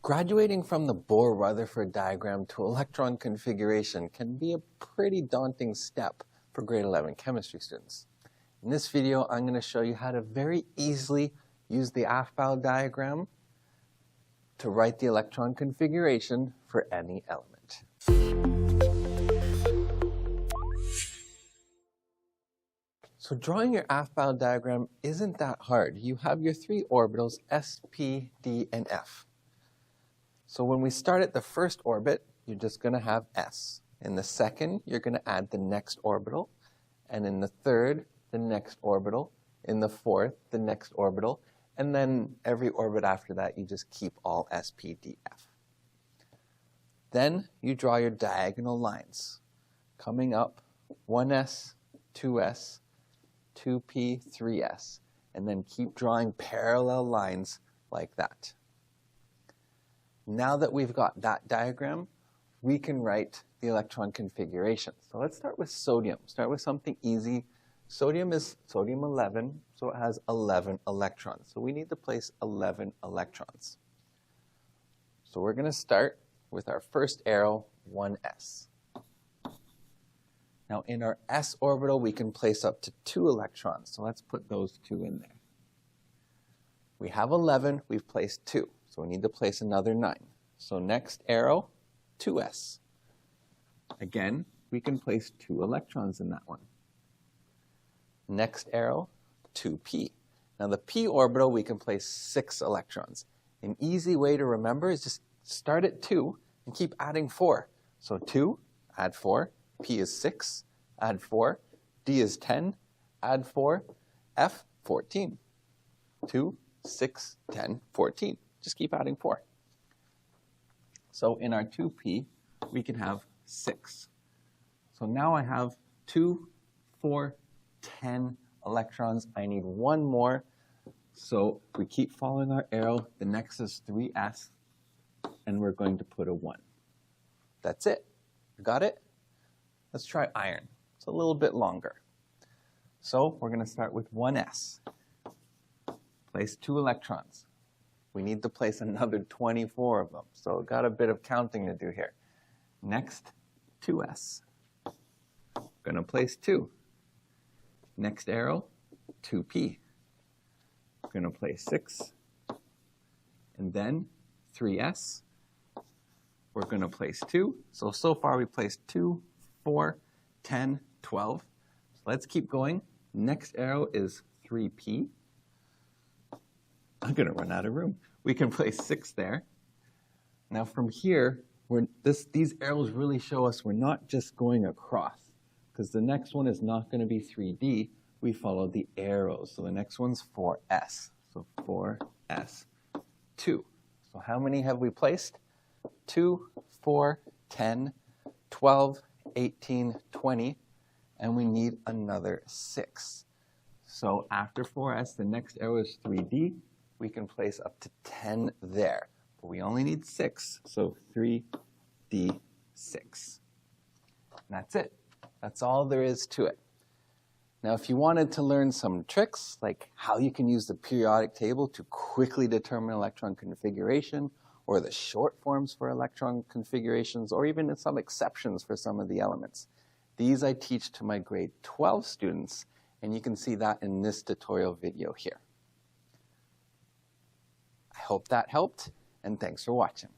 Graduating from the Bohr-Rutherford diagram to electron configuration can be a pretty daunting step for grade 11 chemistry students. In this video, I'm going to show you how to very easily use the Aufbau diagram to write the electron configuration for any element. So drawing your Aufbau diagram isn't that hard. You have your three orbitals, S, P, D, and F. So when we start at the first orbit, you're just going to have S. In the second, you're going to add the next orbital. And in the third, the next orbital. In the fourth, the next orbital. And then every orbit after that, you just keep all S, P, D, F. Then you draw your diagonal lines. Coming up, 1S, 2S, 2P, 3S. And then keep drawing parallel lines like that. Now that we've got that diagram, we can write the electron configuration. So let's start with sodium. Start with something easy. Sodium is sodium 11, so it has 11 electrons. So we need to place 11 electrons. So we're going to start with our first arrow, 1s. Now in our s orbital, we can place up to 2 electrons. So let's put those 2 in there. We have 11, we've placed 2. So we need to place another 9. So next arrow, 2s. Again, we can place 2 electrons in that one. Next arrow, 2p. Now the p orbital, we can place 6 electrons. An easy way to remember is just start at 2 and keep adding 4. So 2, add 4, p is 6, add 4, d is 10, add 4, f, 14. 2, 6, 10, 14. Just keep adding 4. So in our 2p, we can have 6. So now I have 2, 4, 10 electrons. I need one more. So if we keep following our arrow, the next is 3s, and we're going to put a 1. That's it. Got it? Let's try iron. It's a little bit longer. So we're going to start with 1s. Place 2 electrons. We need to place another 24 of them. So got a bit of counting to do here. Next, 2s. Going to place 2. Next arrow, 2p. Going to place 6. And then 3s. We're going to place 2. So far we placed 2, 4, 10, 12. So let's keep going. Next arrow is 3p. I'm going to run out of room. We can place 6 there. Now from here, these arrows really show us we're not just going across, because the next one is not going to be 3D. We follow the arrows. So the next one's 4s. So 4s, 2. So how many have we placed? 2, 4, 10, 12, 18, 20, and we need another 6. So after 4s, the next arrow is 3D. We can place up to 10 there. But we only need 6, so 3D6. And that's it. That's all there is to it. Now, if you wanted to learn some tricks, like how you can use the periodic table to quickly determine electron configuration, or the short forms for electron configurations, or even some exceptions for some of the elements, these I teach to my grade 12 students, and you can see that in this tutorial video here. I hope that helped, and thanks for watching.